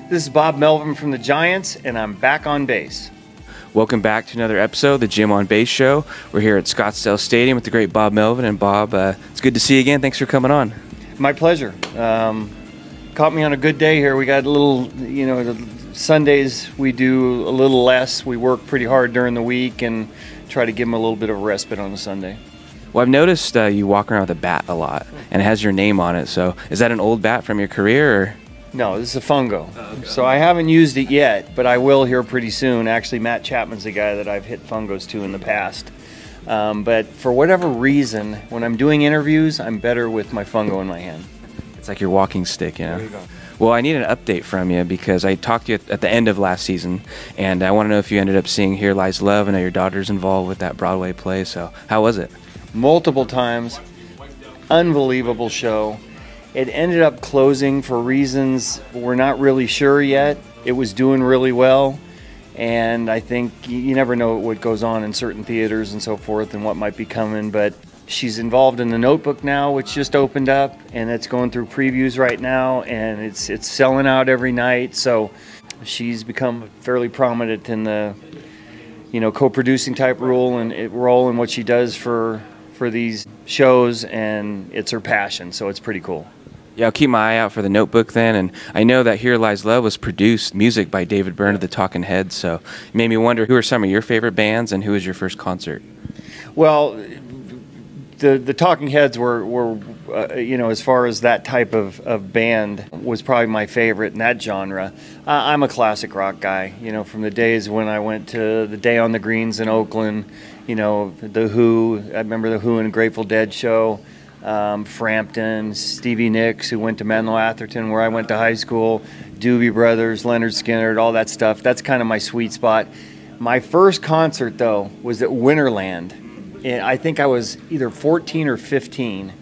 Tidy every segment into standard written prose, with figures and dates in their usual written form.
This is Bob Melvin from the Giants, and I'm back on base. Welcome back to another episode of the Jim on Base Show. We're here at Scottsdale Stadium with the great Bob Melvin. And Bob, it's good to see you again. Thanks for coming on. My pleasure. Caught me on a good day here. We got a little, Sundays we do a little less. We work pretty hard during the week and try to give them a little bit of respite on a Sunday. Well, I've noticed you walk around with a bat a lot, and it has your name on it. So is that an old bat from your career? Or? No, this is a fungo. Oh, okay. So I haven't used it yet, but I will here pretty soon. Actually, Matt Chapman's the guy that I've hit fungos to in the past. But for whatever reason, when I'm doing interviews, I'm better with my fungo in my hand. It's like your walking stick, you know? There you go. Well, I need an update from you because I talked to you at the end of last season, and I want to know if you ended up seeing Here Lies Love. I know your daughter's involved with that Broadway play, so how was it? Multiple times. Unbelievable show. It ended up closing for reasons we're not really sure yet. It was doing really well, and I think you never know what goes on in certain theaters and so forth and what might be coming, but she's involved in The Notebook now, which just opened up, and it's going through previews right now, and it's selling out every night, so she's become fairly prominent in the co-producing type role and what she does for these shows, and it's her passion, so it's pretty cool. Yeah, I'll keep my eye out for The Notebook then, and I know that Here Lies Love was produced music by David Byrne of the Talking Heads, so it made me wonder who are some of your favorite bands and who was your first concert? Well, the Talking Heads were as far as that type of band was probably my favorite in that genre. I'm a classic rock guy, from the days when I went to the Day on the Greens in Oakland, The Who. I remember The Who and Grateful Dead show. Frampton, Stevie Nicks, who went to Menlo Atherton, where I went to high school, Doobie Brothers, Leonard Skinner, all that stuff. That's kind of my sweet spot. My first concert, though, was at Winterland. And I think I was either 14 or 15,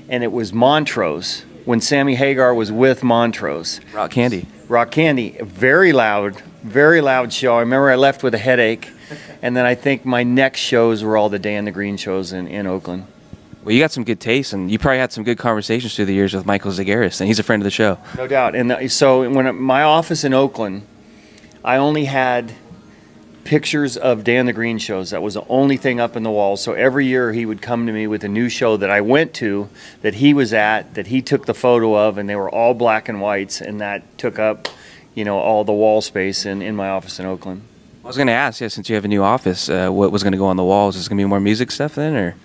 and it was Montrose, when Sammy Hagar was with Montrose. Rock Candy. Rock Candy. Very loud show. I remember I left with a headache, and then I think my next shows were all the Day on the Green shows in Oakland. Well, you got some good taste, and you probably had some good conversations through the years with Michael Zagaris, and he's a friend of the show. No doubt. And so when my office in Oakland, I only had pictures of Day on the Green shows. That was the only thing up in the wall. So every year he would come to me with a new show that I went to, that he was at, that he took the photo of, and they were all black and whites, and that took up, all the wall space in my office in Oakland. I was going to ask, since you have a new office, what was going to go on the walls? Is it going to be more music stuff then, or?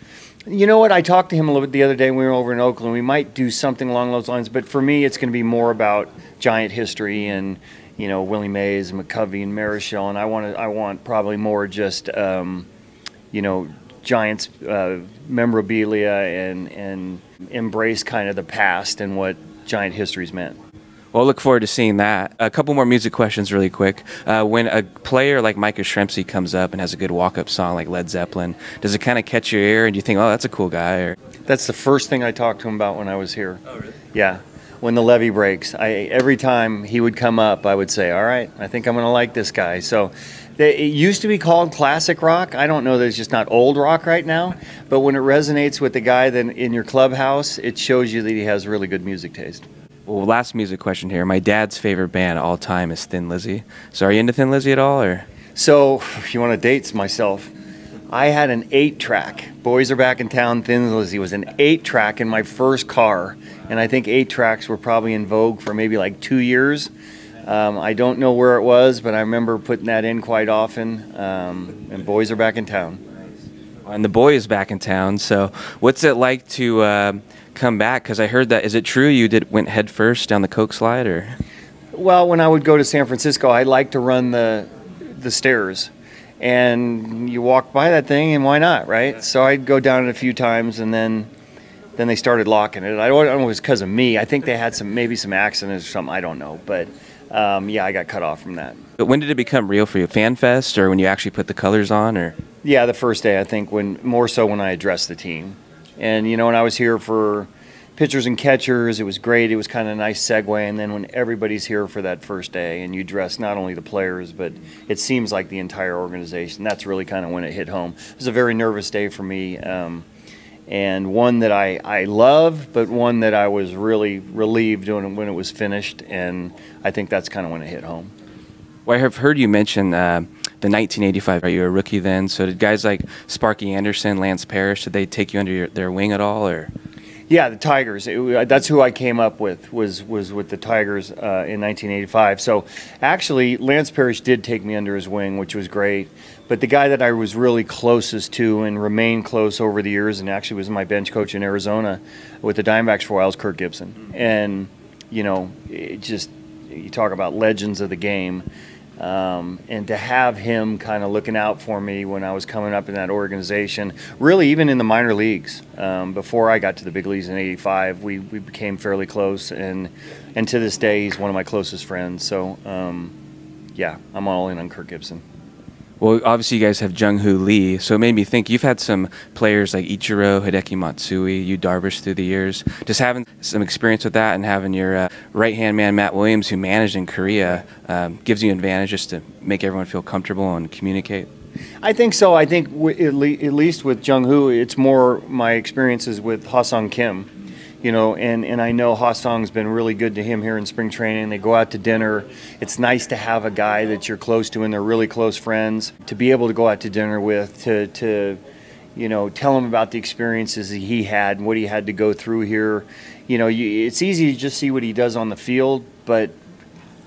You know what? I talked to him a little bit the other day when we were over in Oakland. We might do something along those lines, but for me, it's going to be more about Giant history and Willie Mays, McCovey, and Marichal, and I want probably more just Giants memorabilia and embrace kind of the past and what Giant history's meant. Well, I look forward to seeing that. A couple more music questions really quick. When a player like Micah Shrempsey comes up and has a good walk-up song like Led Zeppelin, does it kind of catch your ear and do you think, oh, that's a cool guy? Or? That's the first thing I talked to him about when I was here. Oh, really? Yeah. When the levee breaks, every time he would come up, I would say, all right, I think I'm going to like this guy. So it used to be called classic rock. I don't know that it's just not old rock right now, but when it resonates with the guy then in your clubhouse, it shows you that he has really good music taste. Well, last music question here. My dad's favorite band of all time is Thin Lizzy. So are you into Thin Lizzy at all? Or? So if you want to date myself, I had an 8-track. Boys Are Back in Town, Thin Lizzy was an 8-track in my first car. And I think 8-tracks were probably in vogue for maybe like 2 years. I don't know where it was, but I remember putting that in quite often. And Boys Are Back in Town. And the boy is back in town. So what's it like to come back? Because I heard that, is it true you went head first down the Coke slide? Or? Well, when I would go to San Francisco, I liked to run the stairs. And you walk by that thing, and why not, right? So I'd go down it a few times, and then they started locking it. I don't know if it was because of me. I think they had maybe some accidents or something. I don't know. But, yeah, I got cut off from that. But when did it become real for you? FanFest, or when you actually put the colors on? Or? Yeah, the first day, I think, more so when I addressed the team. And, when I was here for pitchers and catchers, it was great. It was kind of a nice segue. And then when everybody's here for that first day and you dress not only the players, but it seems like the entire organization, that's really kind of when it hit home. It was a very nervous day for me. and one that I love, but one that I was really relieved when it was finished, and I think that's kind of when it hit home. Well, I have heard you mention the 1985. Are you a rookie then? So did guys like Sparky Anderson, Lance Parish, did they take you under their wing at all, or? Yeah, the Tigers. That's who I came up with, was with the Tigers in 1985. So actually, Lance Parish did take me under his wing, which was great. But the guy that I was really closest to and remained close over the years, and actually was my bench coach in Arizona with the Diamondbacks for a while, was Kirk Gibson. And, you know, you talk about legends of the game. And to have him kind of looking out for me when I was coming up in that organization, really even in the minor leagues, before I got to the big leagues in '85, we became fairly close, and to this day he's one of my closest friends. So yeah, I'm all in on Kirk Gibson. Well, obviously you guys have Jung Ho Lee, so it made me think you've had some players like Ichiro, Hideki Matsui, Yu Darvish through the years. Just having some experience with that and having your right-hand man, Matt Williams, who managed in Korea, gives you an advantage just to make everyone feel comfortable and communicate. I think so. I think at least with Jung Ho, it's more my experiences with Ha-Sung Kim. You know, and I know Ha-Sung's been really good to him here in spring training. They go out to dinner. It's nice to have a guy that you're close to and they're really close friends to be able to go out to dinner with, to you know, tell him about the experiences that he had and what he had to go through here. You know, it's easy to just see what he does on the field, but,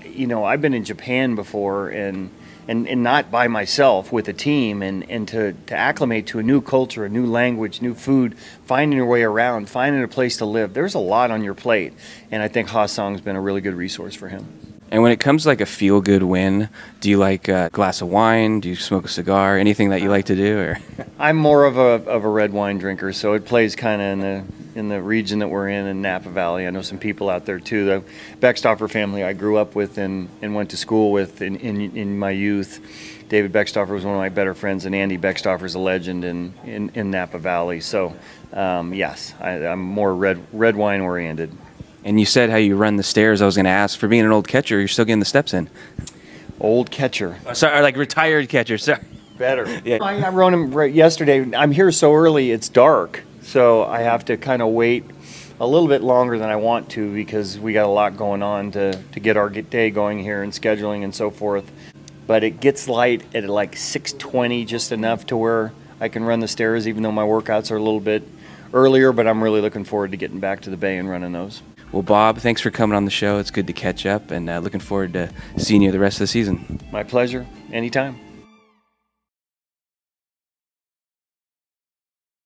you know, I've been in Japan before and not by myself, with a team, and to acclimate to a new culture, a new language, new food, finding your way around, finding a place to live. There's a lot on your plate, and I think Ha-Sung's been a really good resource for him. And when it comes to like a feel-good win, do you like a glass of wine? Do you smoke a cigar? Anything that you like to do? Or I'm more of a red wine drinker, so it plays kind of in the region that we're in Napa Valley. I know some people out there too. The Beckstoffer family I grew up with and went to school with in my youth. David Beckstoffer was one of my better friends, and Andy Beckstoffer is a legend in Napa Valley. So yes, I'm more red wine oriented. And you said how you run the stairs. I was going to ask, for being an old catcher, you're still getting the steps in. Old catcher. Sorry, like retired catcher. Sorry. Better. Yeah. I run him right yesterday. I'm here so early, it's dark. So I have to kind of wait a little bit longer than I want to because we got a lot going on to get our day going here and scheduling and so forth. But it gets light at like 6:20, just enough to where I can run the stairs, even though my workouts are a little bit earlier. But I'm really looking forward to getting back to the bay and running those. Well, Bob, thanks for coming on the show. It's good to catch up, and looking forward to seeing you the rest of the season. My pleasure. Anytime.